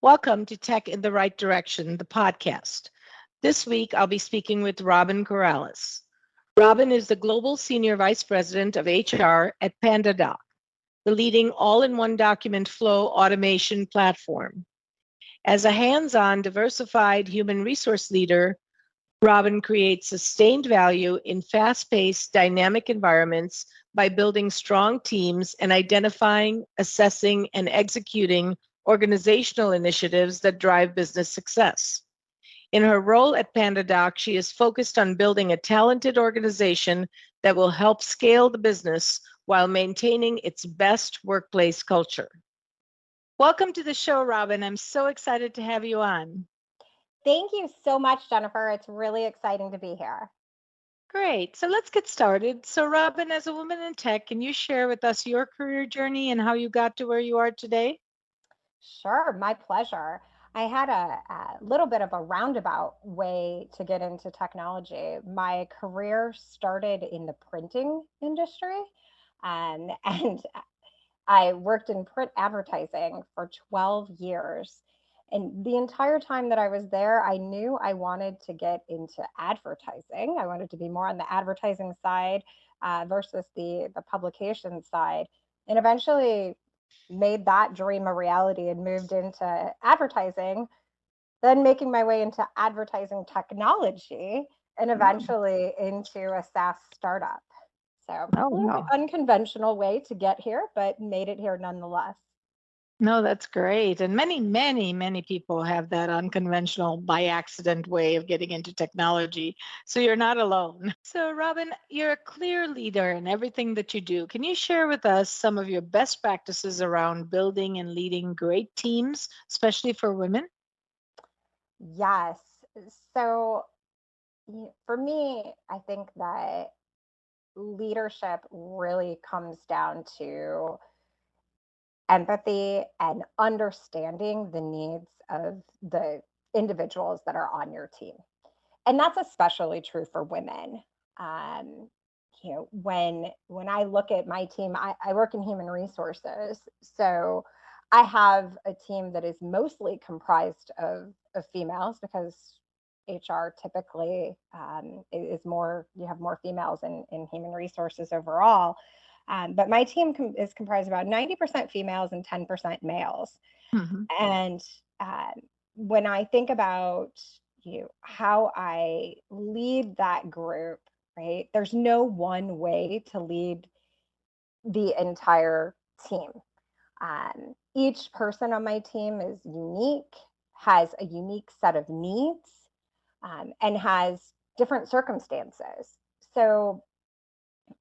Welcome to Tech in the Right Direction, the podcast. This week, I'll be speaking with Robin Corralez. Robin is the Global Senior Vice President of HR at PandaDoc, the leading all in one document flow automation platform. As a hands on, diversified human resource leader, Robin creates sustained value in fast paced, dynamic environments by building strong teams and identifying, assessing, and executing organizational initiatives that drive business success. In her role at PandaDoc, she is focused on building a talented organization that will help scale the business while maintaining its best workplace culture. Welcome to the show, Robin. I'm so excited to have you on. Thank you so much, Jennifer. It's really exciting to be here. Great. So let's get started. So, Robin, as a woman in tech, can you share with us your career journey and how you got to where you are today? Sure, my pleasure. I had a little bit of a roundabout way to get into technology. My career started in the printing industry, and I worked in print advertising for 12 years. And the entire time that I was there, I knew I wanted to get into advertising. I wanted to be more on the advertising side versus the publication side. And eventually made that dream a reality and moved into advertising, then making my way into advertising technology and Mm. eventually into a SaaS startup. So a Oh, little bit wow. unconventional way to get here, but made it here nonetheless. No, that's great. And many people have that unconventional by accident way of getting into technology. So you're not alone. So, Robin, you're a clear leader in everything that you do. Can you share with us some of your best practices around building and leading great teams, especially for women? Yes. So for me, I think that leadership really comes down to empathy and understanding the needs of the individuals that are on your team. And that's especially true for women. Um, when I look at my team, I work in human resources, so I have a team that is mostly comprised of females because HR typically is more, you have more females in human resources overall. But my team is comprised of about 90% females and 10% males. Mhm. And uh, when I think about how I lead that group, right? There's no one way to lead the entire team. Each person on my team is unique, has a unique set of needs, and has different circumstances. So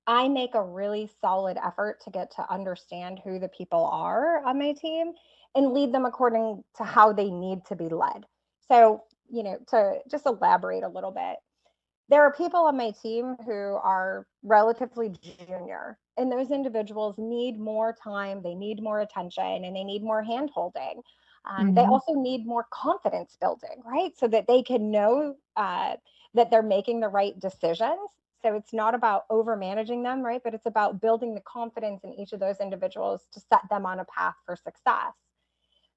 I make a really solid effort to get to understand who the people are on my team and lead them according to how they need to be led. So, to just elaborate a little bit, there are people on my team who are relatively junior, and those individuals need more time, they need more attention, and they need more hand holding. They Mhm. also need more confidence building, right? So that they can know that they're making the right decisions. So it's not about over managing them, right? But it's about building the confidence in each of those individuals to set them on a path for success.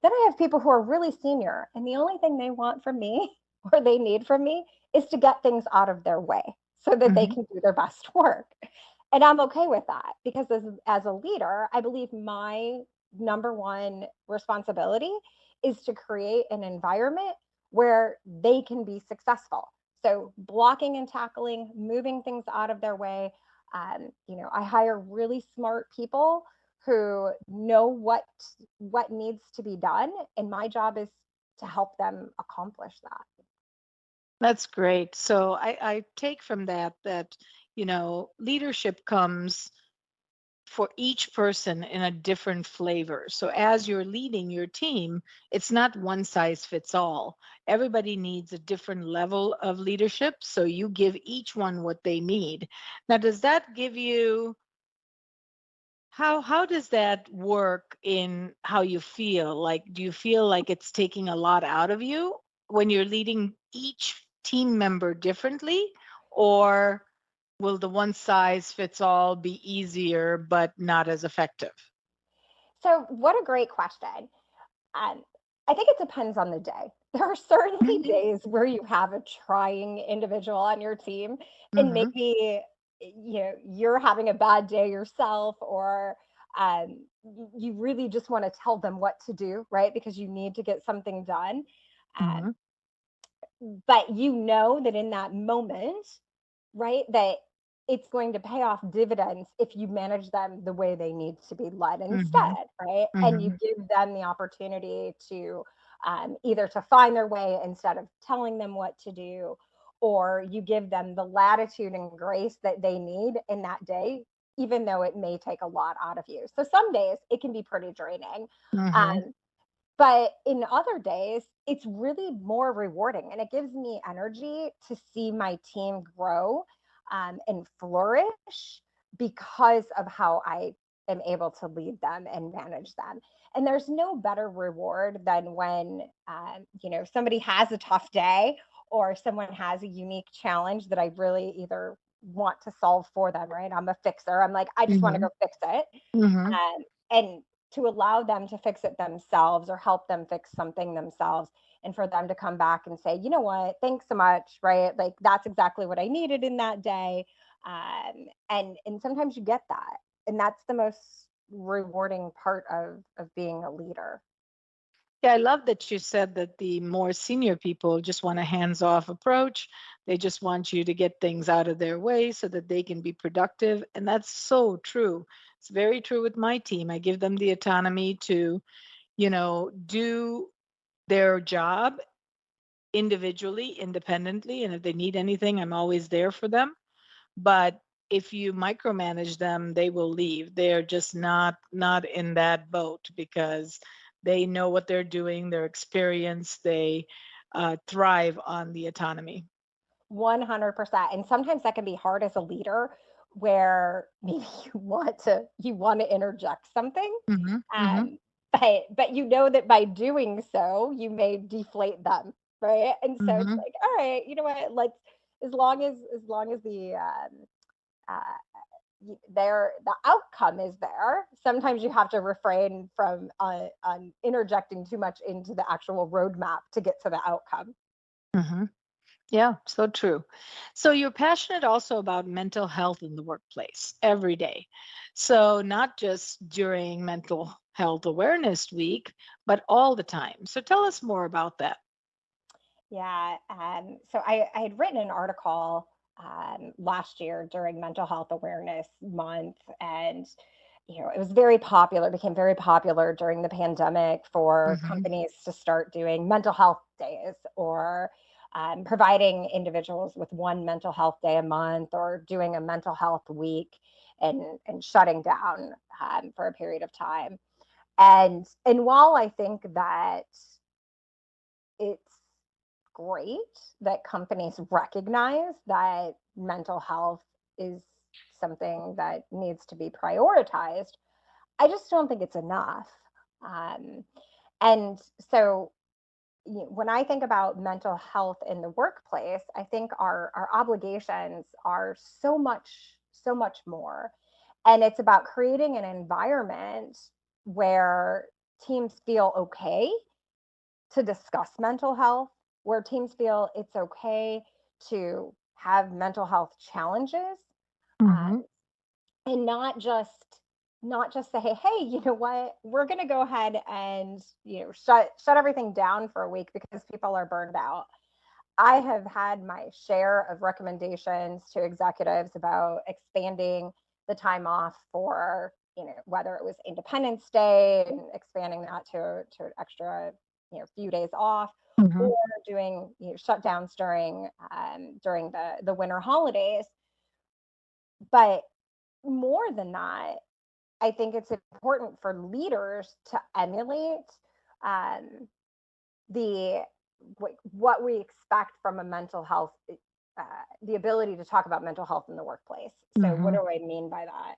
Then I have people who are really senior, and the only thing they want from me or they need from me is to get things out of their way so that they Mhm. can do their best work. And I'm okay with that because as a leader, I believe my number one responsibility is to create an environment where they can be successful. So blocking and tackling, moving things out of their way. I hire really smart people who know what needs to be done, and my job is to help them accomplish that. That's great. So I take from that, leadership comes for each person in a different flavor. So as you're leading your team, it's not one size fits all. Everybody needs a different level of leadership. So you give each one what they need. Now, does that give you how does that work in how you feel? Like, do you feel like it's taking a lot out of you when you're leading each team member differently? Or will the one size fits all be easier but not as effective? So what a great question. um, I think it depends on the day. There are certainly Mhm. days where you have a trying individual on your team, and Mhm. maybe you're having a bad day yourself, or you really just want to tell them what to do, right? Because you need to get something done. Um, Mhm. but you know that in that moment, right, that it's going to pay off dividends if you manage them the way they need to be led Mhm. instead, right? And you Mhm. give them the opportunity to either to find their way instead of telling them what to do, or you give them the latitude and grace that they need in that day, even though it may take a lot out of you. So some days it can be pretty draining. Mhm. Um, but in other days, it's really more rewarding, and it gives me energy to see my team grow and flourish because of how I am able to lead them and manage them. And there's no better reward than when somebody has a tough day, or someone has a unique challenge that I really either want to solve for them. Right? I'm a fixer. I'm like, I just want to Mhm. go fix it. Mhm. And to allow them to fix it themselves or help them fix something themselves, and for them to come back and say, you know what, thanks so much, right? Like, that's exactly what I needed in that day. And sometimes you get that, and that's the most rewarding part of being a leader. Yeah, I love that you said that the more senior people just want a hands-off approach. They just want you to get things out of their way so that they can be productive. And that's so true. It's very true with my team. I give them the autonomy to, do their job individually, independently. And if they need anything, I'm always there for them. But if you micromanage them, they will leave. They're just not in that boat because they know what they're doing, their experience, they thrive on the autonomy. 100%. And sometimes that can be hard as a leader, where maybe you want to interject something. Hmm. Hmm. Um, but you know that by doing so, you may deflate them, right? And so it's Hmm. like, all right, you know what? Let's, as long as the the outcome is there. Sometimes you have to refrain from on interjecting too much into the actual roadmap to get to the outcome. Hmm. Yeah, so true. So you're passionate also about mental health in the workplace every day. So not just during Mental Health Awareness Week, but all the time. So tell us more about that. Yeah. So I had written an article last year during Mental Health Awareness Month, and it was very popular, became very popular during the pandemic for Hmm. companies to start doing mental health days, or providing individuals with one mental health day a month, or doing a mental health week, and shutting down for a period of time. And while I think that it's great that companies recognize that mental health is something that needs to be prioritized, I just don't think it's enough. Um, and so, when I think about mental health in the workplace, I think our obligations are so much more. And it's about creating an environment where teams feel okay to discuss mental health, where teams feel it's okay to have mental health challenges, uh, Hmm. and not just say, hey, you know what, we're going to go ahead and shut everything down for a week because people are burned out. I have had my share of recommendations to executives about expanding the time off for, whether it was Independence Day and expanding that to an extra, few days off, Hmm. or doing shutdowns during the winter holidays. But more than that, I think it's important for leaders to emulate um, the what we expect from a mental health, uh, the ability to talk about mental health in the workplace. So what Hmm. do I mean by that?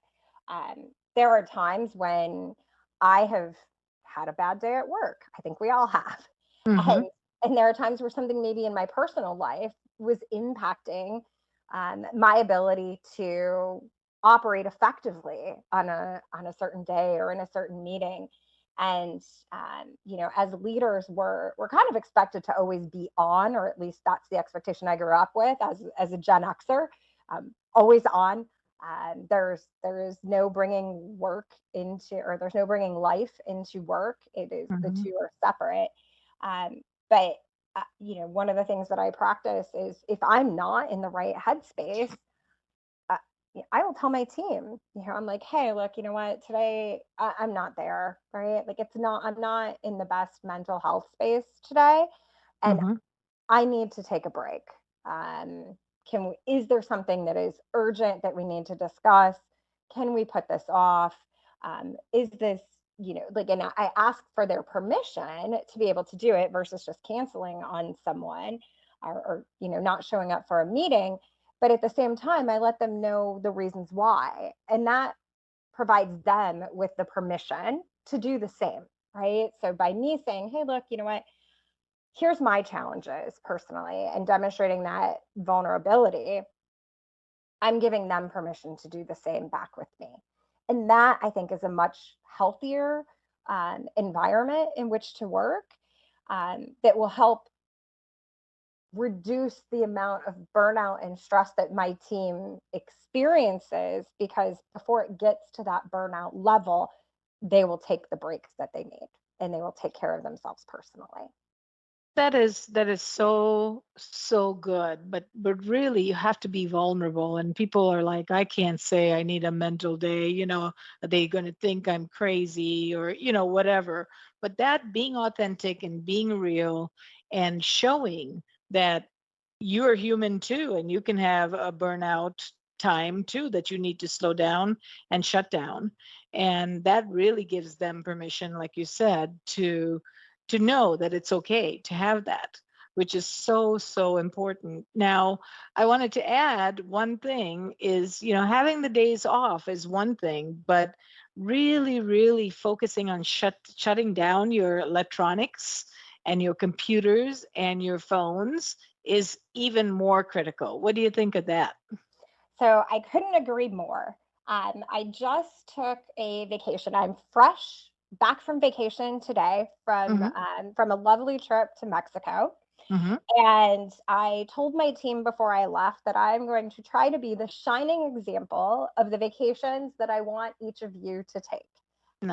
There are times when I have had a bad day at work. I think we all have. Hmm. and and there are times where something maybe in my personal life was impacting my ability to operate effectively on a certain day or in a certain meeting. And as leaders, we're kind of expected to always be on, or at least that's the expectation I grew up with as a Gen Xer, always on. There is no bringing work into, or there's no bringing life into work. It is, the Mhm. two are separate. But one of the things that I practice is, if I'm not in the right headspace, uh, I will tell my team, I'm like, hey, look, you know what, today I'm not there, right? Like, I'm not in the best mental health space today, and Mhm. I need to take a break. Is there something that is urgent that we need to discuss? Can we put this off? Is this, and I ask for their permission to be able to do it versus just canceling on someone, or not showing up for a meeting. But at the same time, I let them know the reasons why. And that provides them with the permission to do the same, right? So by me saying, hey, look, you know what? Here's my challenges personally, and demonstrating that vulnerability, I'm giving them permission to do the same back with me. And that, I think, is a much healthier environment in which to work, that will help reduce the amount of burnout and stress that my team experiences, because before it gets to that burnout level, they will take the breaks that they need, and they will take care of themselves personally. That is so good, but really you have to be vulnerable, and people are like, I can't say I need a mental day, are they going to think I'm crazy, or whatever. But that, being authentic and being real and showing that you're human too, and you can have a burnout time too, that you need to slow down and shut down, and that really gives them permission, like you said, to know that it's okay to have that, which is so important. Now, I wanted to add one thing is, having the days off is one thing, but really focusing on shutting down your electronics and your computers and your phones is even more critical. What do you think of that? So I couldn't agree more. I just took a vacation. I'm fresh back from vacation today, Hmm. from a lovely trip to Mexico. Hmm. And I told my team before I left that I'm going to try to be the shining example of the vacations that I want each of you to take.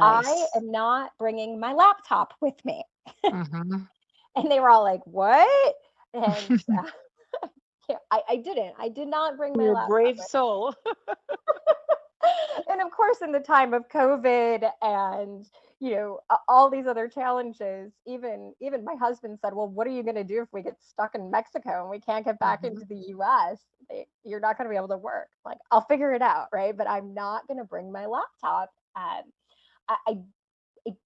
I Nice. am not bringing my laptop with me. Hmm. And they were all like, what? And yeah, I didn't. I did not bring my You're a laptop brave with. soul. And of course, in the time of COVID and all these other challenges, even my husband said, well, what are you going to do if we get stuck in Mexico and we can't get back Hmm. into the US? You're not going to be able to work. Like, I'll figure it out, right? But I'm not going to bring my laptop. I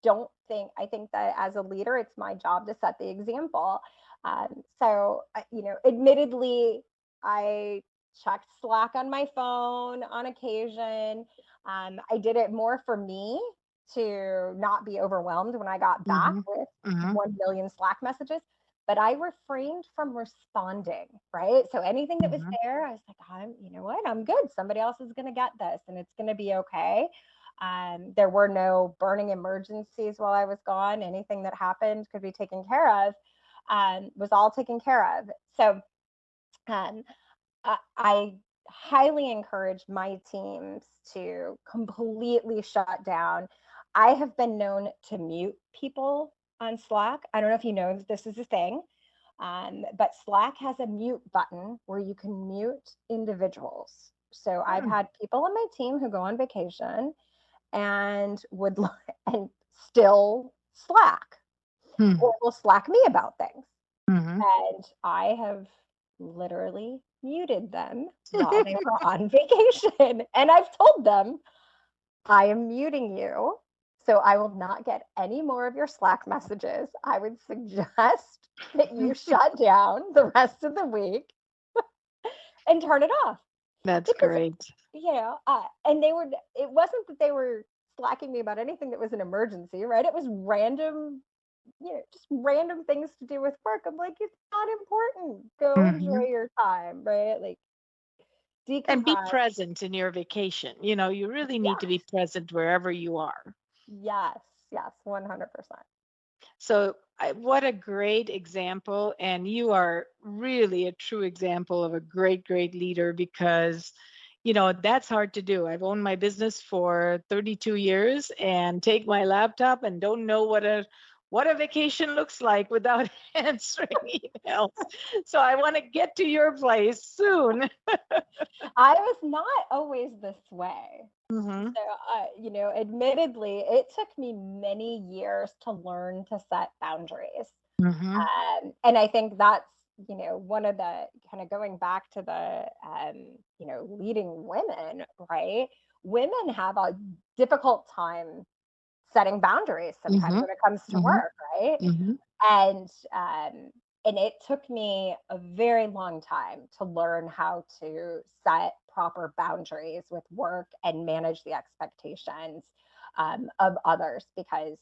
don't think, I think that as a leader, it's my job to set the example. Admittedly, I checked Slack on my phone on occasion. I did it more for me to not be overwhelmed when I got back Hmm. with Hmm. 1 million Slack messages. But I refrained from responding, right? So anything that was Hmm. there, I was like, you know what? I'm good. Somebody else is going to get this and it's going to be okay. There were no burning emergencies while I was gone. Anything that happened could be taken care of, was all taken care of. So um, I highly encourage my teams to completely shut down. I have been known to mute people on Slack. I don't know if you know that this is a thing, but Slack has a mute button where you can mute individuals. So I've had people on my team who go on vacation and would and still Slack, or will Slack me about things. Hmm. And I have literally muted them while they were on vacation. And I've told them, I am muting you. So I will not get any more of your Slack messages. I would suggest that you shut down the rest of the week and turn it off. That's Because, great. and it wasn't that they were slacking me about anything that was an emergency, right? It was random, just random things to do with work. I'm like, it's not important. Go enjoy Hmm. your time, right? Like, And be decompress. present in your vacation. You really need to be Yes, present wherever you are. yes. Yes, 100%. So, what a great example. And you are really a true example of a great, great leader because, that's hard to do. I've owned my business for 32 years and take my laptop and don't know what a vacation looks like without answering emails. So I want to get to your place soon. I was not always this way. Hmm. So, admittedly, it took me many years to learn to set boundaries. Hmm. And I think that's, one of the kind of going back to the, leading women, right? Women have a difficult time setting boundaries sometimes Hmm. when it comes to Hmm. work, right? Hmm. And and it took me a very long time to learn how to set proper boundaries with work and manage the expectations of others, because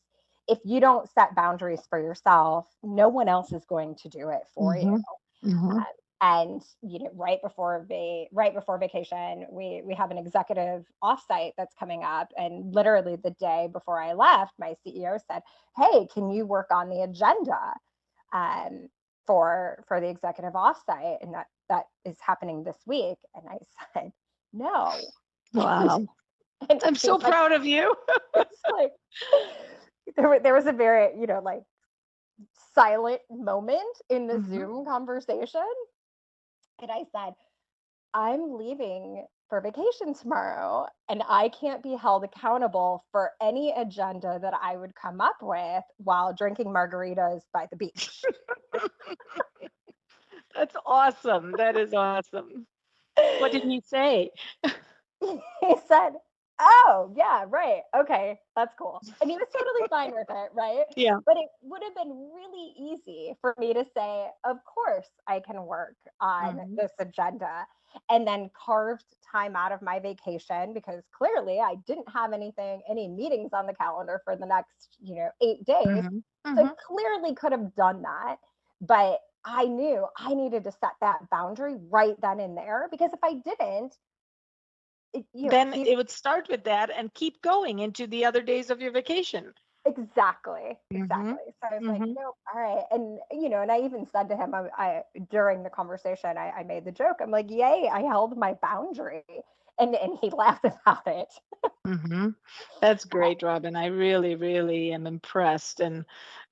if you don't set boundaries for yourself, no one else is going to do it for you. Hmm. Hmm. And right before vacation, we have an executive offsite that's coming up, and literally the day before I left, my CEO said, "Hey, can you work on the agenda um, for the executive offsite?" And that is happening this week. And I said, "No." Wow. And I'm he's so like, proud of you. it's like there was a very, like silent moment in the Hmm. Zoom conversation. And I said, "I'm leaving for vacation tomorrow, and I can't be held accountable for any agenda that I would come up with while drinking margaritas by the beach." That's awesome. That is awesome. What did he say? He said, "Oh, yeah, right. Okay, that's cool." And he was totally fine with it, right? Yeah. But it would have been really easy for me to say, "Of course, I can work on Hmm. this agenda," and then carved time out of my vacation, because clearly I didn't have any meetings on the calendar for the next, 8 days. Hmm. So I Hmm. clearly could have done that, but I knew I needed to set that boundary right then and there, because if I didn't, Then he it would start with that and keep going into the other days of your vacation. exactly, Hmm. exactly. So I was like, Hmm. "Nope, all right." And and I even said to him, I during the conversation, I made the joke. I'm like, "Yay, I held my boundary," and he laughed about it. Hmm. That's great, Robin. I really, really am impressed and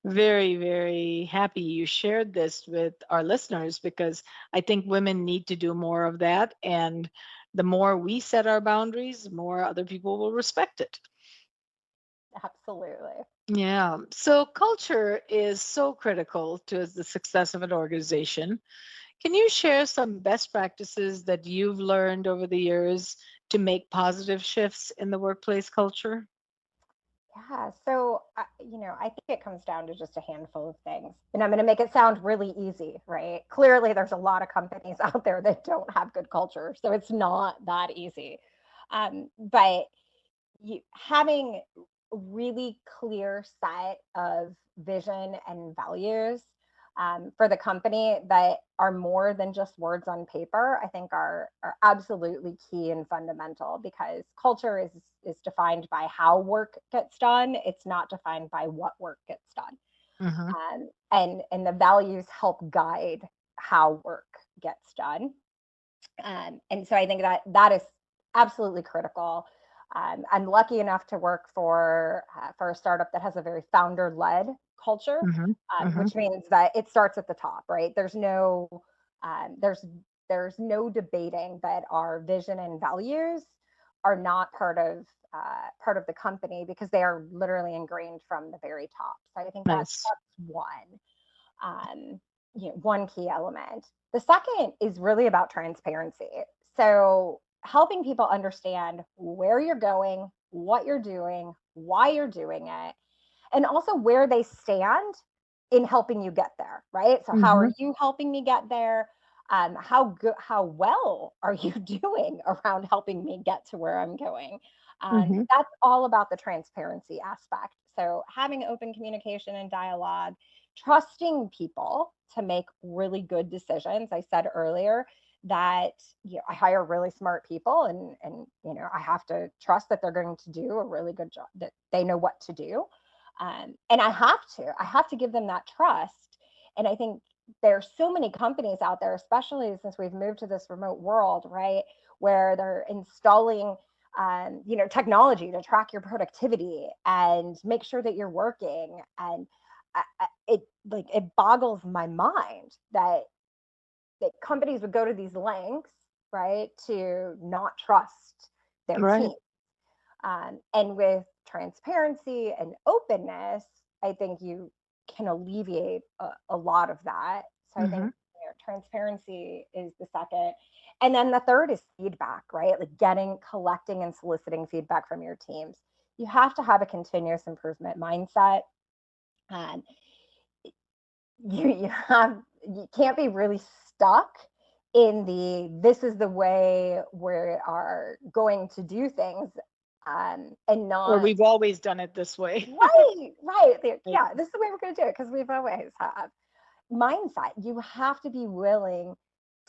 very, very happy you shared this with our listeners because I think women need to do more of that. And the more we set our boundaries, the more other people will respect it. Absolutely. Yeah. So culture is so critical to the success of an organization. Can you share some best practices that you've learned over the years to make positive shifts in the workplace culture? Yeah. So, I think it comes down to just a handful of things. And I'm going to make it sound really easy, right? Clearly, there's a lot of companies out there that don't have good culture. So it's not that easy. But having a really clear set of vision and values for the company that are more than just words on paper, I think are absolutely key and fundamental, because culture is defined by how work gets done. It's not defined by what work gets done. Hmm. And the values help guide how work gets done. And so I think that is absolutely critical. I'm lucky enough to work for a startup that has a very founder-led culture, Hmm. Hmm. which means that it starts at the top, right? Um, there's there's no debating that our vision and values are not part of the company, because they are literally ingrained from the very top. So I think Nice. that's um, one key element. The second is really about transparency. So helping people understand where you're going, what you're doing, why you're doing it, and also where they stand in helping you get there, right? So how are Hmm. you helping me get there? How well are you doing around helping me get to where I'm going? Hmm. That's all about the transparency aspect. So having open communication and dialogue, trusting people to make really good decisions. I said earlier that I hire really smart people, and I have to trust that they're going to do a really good job, that they know what to do. And I have to give them that trust. And I think there's so many companies out there, especially since we've moved to this remote world, right, where they're installing technology to track your productivity and make sure that you're working. And it boggles my mind that companies would go to these lengths, right, to not trust their Right. team. And with transparency and openness, I think you can alleviate a lot of that. So I think Hmm. transparency is the second. And then the third is feedback, right? Like collecting and soliciting feedback from your teams. You have to have a continuous improvement mindset. Um, you can't be really stuck in this is the way we are going to do things, and Or not we've always done it this way. right. Right. Yeah, this is the way we're going to do it because we've always have. Mindset, you have to be willing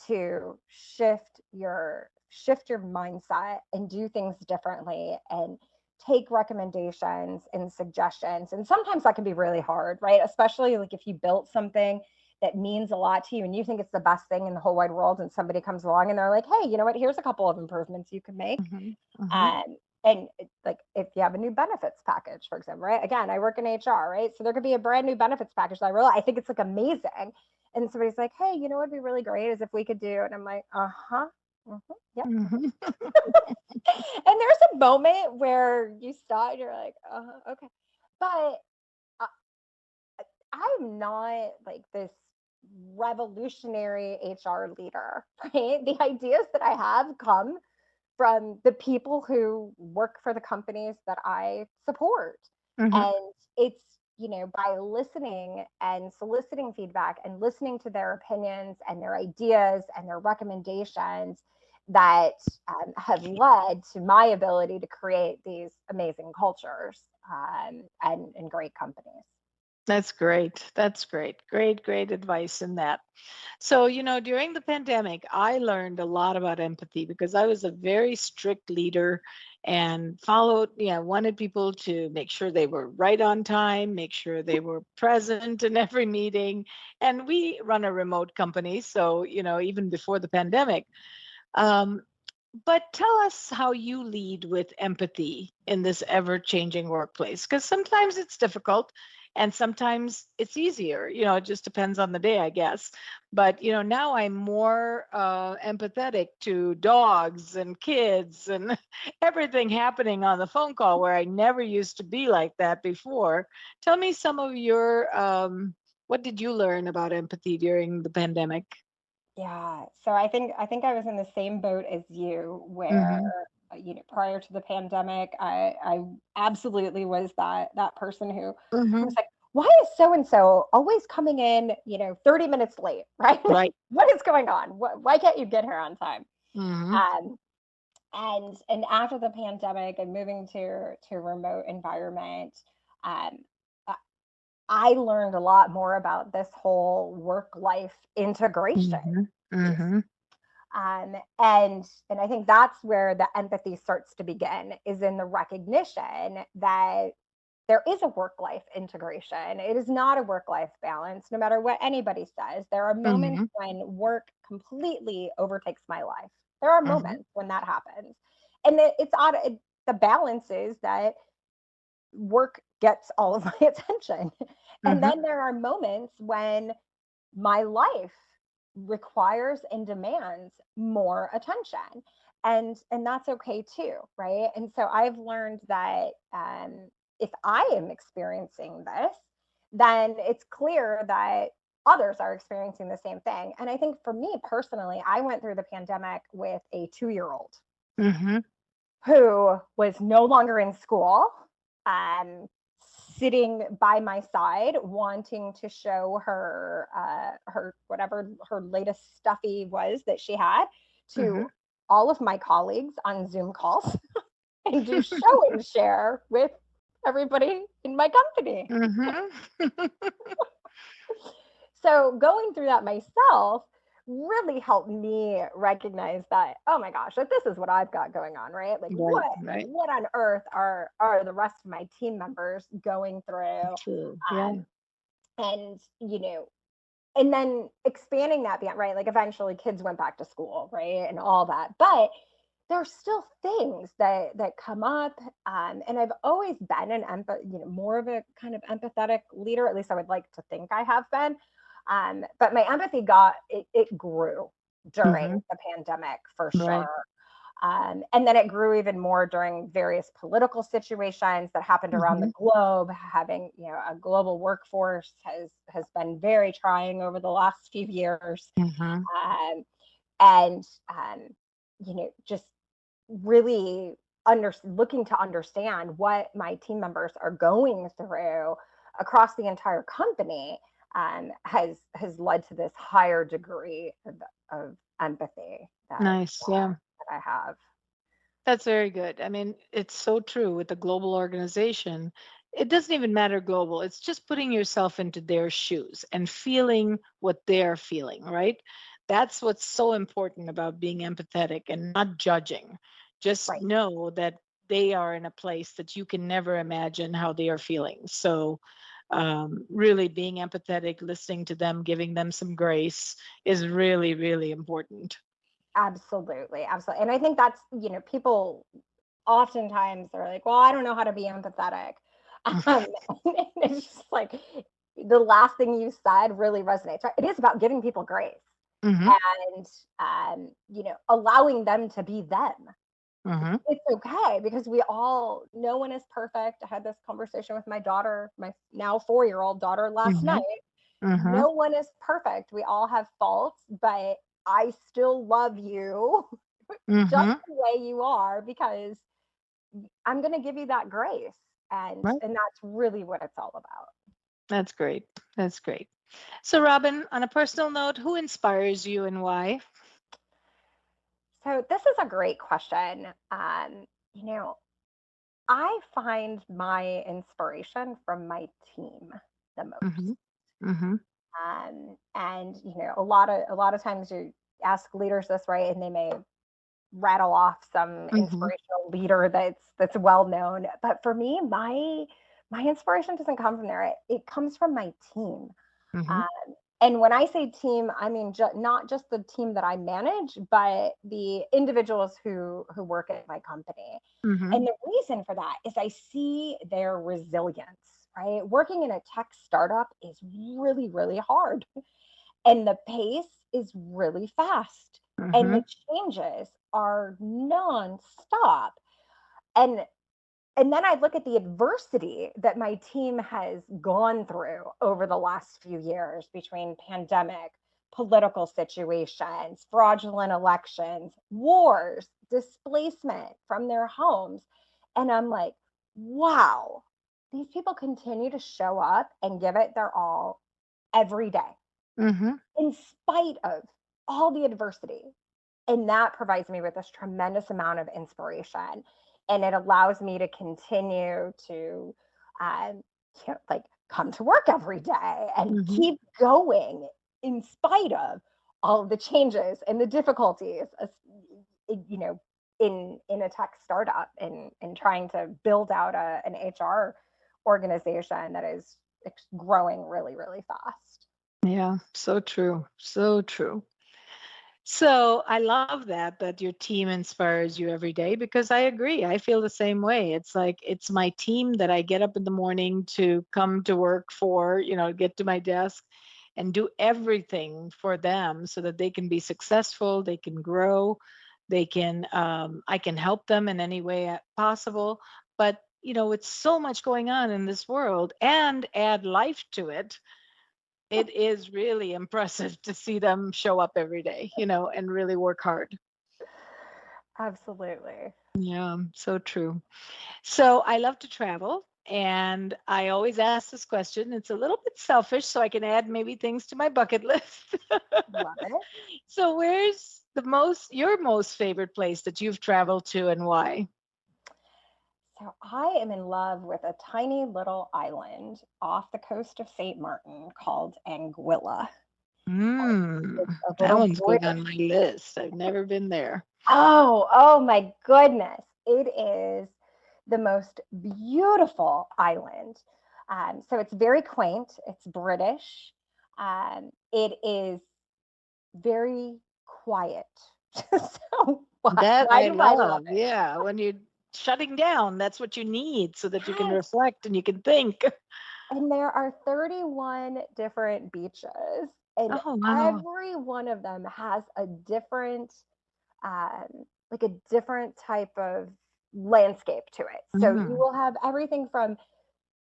to shift your mindset and do things differently, and take recommendations and suggestions. And sometimes that can be really hard, right? Especially like if you built something that means a lot to you and you think it's the best thing in the whole wide world, and somebody comes along and they're like, hey, you know what, here's a couple of improvements you can make. Hmm. Hmm. And like if you have a new benefits package, for example, right? Again, I work in HR, right? So there could be a brand new benefits package that I think it's like amazing. And somebody's like, hey, you know what would be really great is if we could do, and I'm like, uh-huh. Yep. Hmm. And there's a moment where you stop and you're like, okay. But I, I'm not like this revolutionary HR leader, right? The ideas that I have come from the people who work for the companies that I support. Hmm. And it's, by listening and soliciting feedback and listening to their opinions and their ideas and their recommendations that have led to my ability to create these amazing cultures, and great companies. That's great. That's great. Great, great advice in that. So, during the pandemic, I learned a lot about empathy because I was a very strict leader and wanted people to make sure they were right on time, make sure they were present in every meeting. And we run a remote company. So, even before the pandemic. Um, but tell us how you lead with empathy in this ever changing workplace, because sometimes it's difficult and sometimes it's easier. It just depends on the day, I guess. But, now I'm more empathetic to dogs and kids and everything happening on the phone call where I never used to be like that before. Tell me some of what did you learn about empathy during the pandemic? Yeah. So I think I was in the same boat as you, where Hmm. prior to the pandemic, I absolutely was that person who was Hmm. like, why is so and so always coming in 30 minutes late, right? Right. What is going on? Why can't you get here on time? Hmm. Um, and after the pandemic and moving to a remote environment, um, I I learned a lot more about this whole work life integration Hmm. piece. Hmm. And I think that's where the empathy starts to begin, is in the recognition that there is a work life integration. It is not a work life balance, no matter what anybody says. There are moments Hmm. when work completely overtakes my life. There are Hmm. moments when that happens. And it's odd. The balance is that work gets all of my attention. And Hmm. then there are moments when my life requires and demands more attention, and that's okay too, right? And so I've learned that, if I am experiencing this, then it's clear that others are experiencing the same thing. And I think for me personally, I went through the pandemic with a 2-year-old Hmm. who was no longer in school, um, sitting by my side, wanting to show her whatever her latest stuffy was that she had to Hmm. all of my colleagues on Zoom calls and do show and share with everybody in my company. Hmm. So going through that myself, really helped me recognize that, oh my gosh, that this is what I've got going on, right? Like Right, right. what on earth are the rest of my team members going through? True. Yeah. And and then expanding that beyond, right? Like eventually kids went back to school, right? And all that. But there's still things that come up. And I've always been more of a kind of empathetic leader. At least I would like to think I have been. But my empathy it grew during Mm-hmm. the pandemic for Right. sure. And then it grew even more during various political situations that happened around the Mm-hmm. globe. Having a global workforce has been very trying over the last few years, Mm-hmm. um, and just really looking to understand what my team members are going through across the entire company has led to this higher degree of empathy Nice. Yeah. that I have. That's very good. I mean, it's so true with the global organization. It doesn't even matter global. It's just putting yourself into their shoes and feeling what they're feeling, right? That's what's so important about being empathetic and not judging. Just Right. know that they are in a place that you can never imagine how they are feeling. So, really being empathetic, listening to them, giving them some grace is really, really important. Absolutely. Absolutely. And I think that's, people oftentimes they're like, well, I don't know how to be empathetic. Um, and it's just like the last thing you said really resonates, right? It is about giving people grace Hmm. and, allowing them to be them. Hmm. It's okay because no one is perfect. I had this conversation with my daughter, my now 4-year-old daughter last Hmm. night. Hmm. No one is perfect. We all have faults, but I still love you just Hmm. the way you are because I'm going to give you that grace. And that's really what it's all about. That's great. That's great. So, Robin, on a personal note, who inspires you and why? So this is a great question. You know, I find my inspiration from my team the Hmm. most. Hmm. And a lot of times you ask leaders this, right, and they may rattle off some Hmm. inspirational leader that's well known. But for me, my inspiration doesn't come from there. It comes from my team. Hmm. Um, and when I say team, I mean not just the team that I manage, but the individuals who work at my company. Hmm. And the reason for that is I see their resilience, right? Working in a tech startup is really, really hard, and the pace is really fast, and Hmm. the changes are nonstop. And and then I look at the adversity that my team has gone through over the last few years between pandemic, political situations, fraudulent elections, wars, displacement from their homes. And I'm like, wow, these people continue to show up and give it their all every day Hmm. in spite of all the adversity. And that provides me with this tremendous amount of inspiration, and it allows me to continue to um, like come to work every day and Hmm. keep going in spite of all of the changes and the difficulties, you know in a tech startup, and trying to build out an HR organization that is growing really, really fast. Yeah, so true. So true. So I love that your team inspires you every day because I agree. I feel the same way. It's like it's my team that I get up in the morning to come to work for, get to my desk and do everything for them so that they can be successful, they can grow, they can I can help them in any way possible. But with so much going on in this world and add life to it, it is really impressive to see them show up every day, and really work hard. Absolutely. Yeah, so true. So I love to travel, and I always ask this question. It's a little bit selfish, so I can add maybe things to my bucket list. Love it. So where's your most favorite place that you've traveled to and why? So I am in love with a tiny little island off the coast of St. Martin called Anguilla. Mm, A that little one's boy. going on my list. I've never been there. Oh my goodness. It is the most beautiful island. So it's very quaint. It's British. It is very quiet. So That why I do I love love. it? Yeah, when you're shutting down, that's what you need so that you can reflect and you can think. And there are 31 different beaches, and Oh, wow. every one of them has a different, like a different type of landscape to it. So you Mm, will have everything from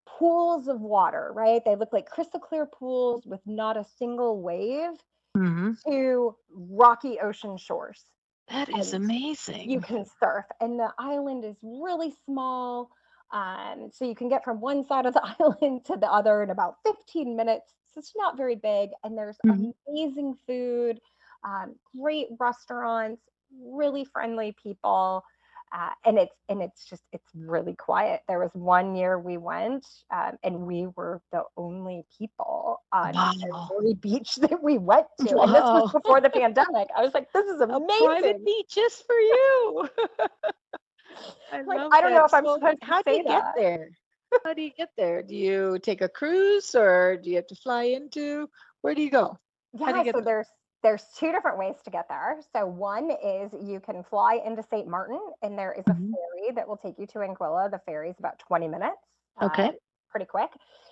pools of water, right? They look like crystal clear pools with not a single wave, hmm. to rocky ocean shores. That is And you amazing. can surf, and the island is really small. So you can get from one side of the island to the other in about 15 minutes. So it's not very big, and there's Mhm. amazing food, great restaurants, really friendly people. And it's really quiet. There was one year we went, and we were the only people on Wow. every beach that we went to, and this was Wow. before the pandemic. I was like, this is A private amazing. beach just for you. I Like, love I don't know that. if I'm So, supposed to how do say you get that. there? How do you get there? Do you take a cruise or do you have to fly into? Where do you go? How do Yeah, you get so there? there's two different ways to get there. So one is you can fly into St. Martin, and there is a Mhm. ferry that will take you to Anguilla. The ferry is about 20 minutes, Okay. pretty quick.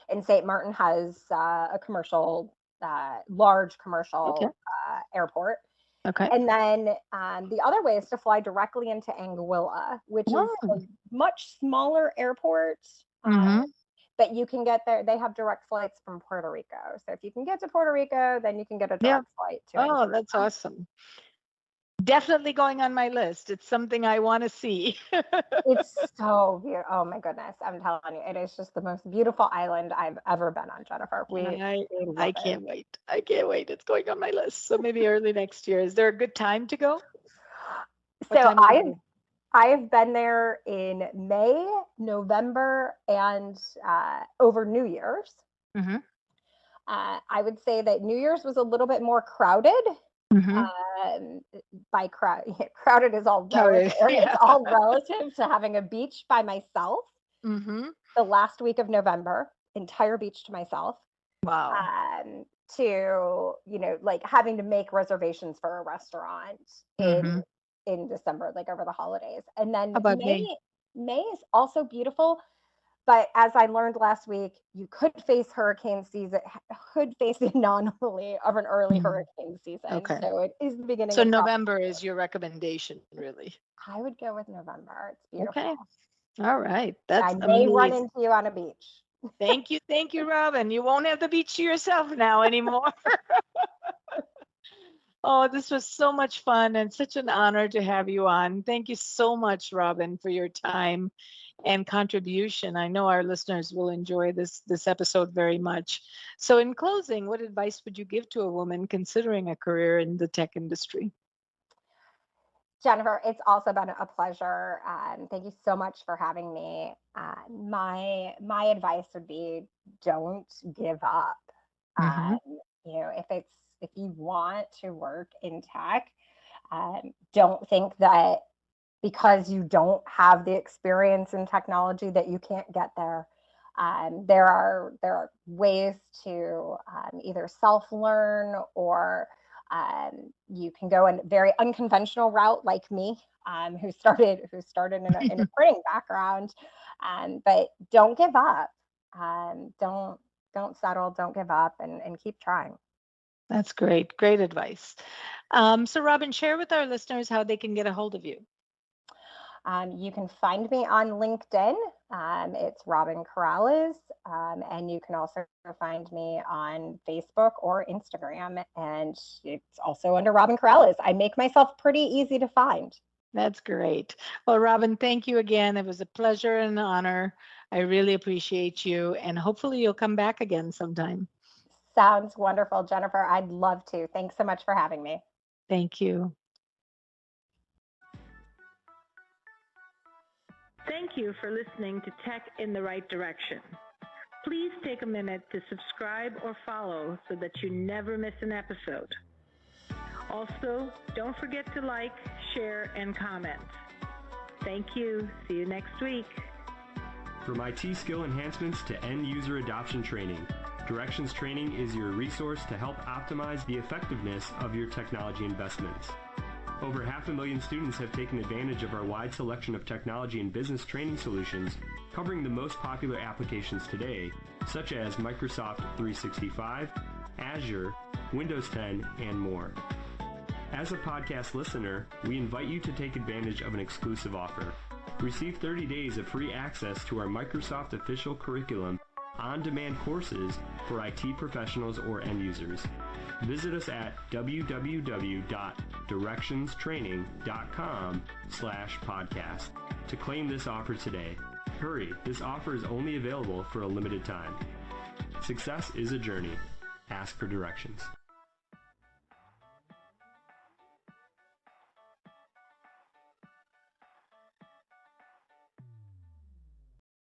And St. Martin has a large Okay. commercial airport. Okay. And then the other way is to fly directly into Anguilla, which is a Oh. much smaller airport. Uh, Mm-hmm. but you can get there. They have direct flights from Puerto Rico. So if you can get to Puerto Rico, then you can get a Yeah. direct flight to Oh, Anguilla. that's awesome. Definitely going on my list. It's something I want to see. It's so beautiful. Oh my goodness. I'm telling you, it is just the most beautiful island I've ever been on, Jennifer. I We I love it. can't wait. I can't wait. It's going on my list. So maybe early next year. Is there a good time to go? What So time of the year? I have been there in May, November, and over New Year's. Mm-hmm. I would say that New Year's was a little bit more crowded. Mm-hmm. Um, by crowded is all relative. Crowded. It's Yeah. all relative to having a beach by myself. Mm-hmm. The last week of November, entire beach to myself. Wow. Um, to like having to make reservations for a restaurant Mm-hmm. in December, like over the holidays, and then How about me? May is also beautiful. But as I learned last week, you could face hurricane season, could face the anomaly of an early Mm. hurricane season. Okay. So it is the beginning So of tropical. November is your recommendation, really. I would go with November. It's beautiful. Okay. All right. I That's may run amazing. into you on a beach. Thank you, Robin. You won't have the beach to yourself now anymore. Oh, this was so much fun and such an honor to have you on. Thank you so much, Robin, for your time and contribution. I know our listeners will enjoy this episode very much. So in closing, what advice would you give to a woman considering a career in the tech industry? Jennifer, it's also been a pleasure. Thank you so much for having me. My advice would be, don't give up. Hmm. If you want to work in tech, don't think that because you don't have the experience in technology that you can't get there. There are ways to either self learn, or you can go a very unconventional route like me, who started in a printing background. But don't give up. Don't settle. Don't give up, and keep trying. That's great. Great advice. So Robin, share with our listeners how they can get a hold of you. You can find me on LinkedIn. It's Robin Corralez. And you can also find me on Facebook or Instagram. And it's also under Robin Corralez. I make myself pretty easy to find. That's great. Well, Robin, thank you again. It was a pleasure and an honor. I really appreciate you, and hopefully you'll come back again sometime. Sounds wonderful, Jennifer. I'd love to. Thanks so much for having me. Thank you. Thank you for listening to Tech in the Right Direction. Please take a minute to subscribe or follow so that you never miss an episode. Also, don't forget to like, share, and comment. Thank you. See you next week. From IT skill enhancements to end user adoption training, Directions Training is your resource to help optimize the effectiveness of your technology investments. Over 500,000 students have taken advantage of our wide selection of technology and business training solutions covering the most popular applications today, such as Microsoft 365, Azure, Windows 10, and more. As a podcast listener, we invite you to take advantage of an exclusive offer. Receive 30 days of free access to our Microsoft official curriculum on-demand courses for IT professionals or end users. Visit us at www.directionstraining.com/podcast to claim this offer today. Hurry, this offer is only available for a limited time. Success is a journey. Ask for directions.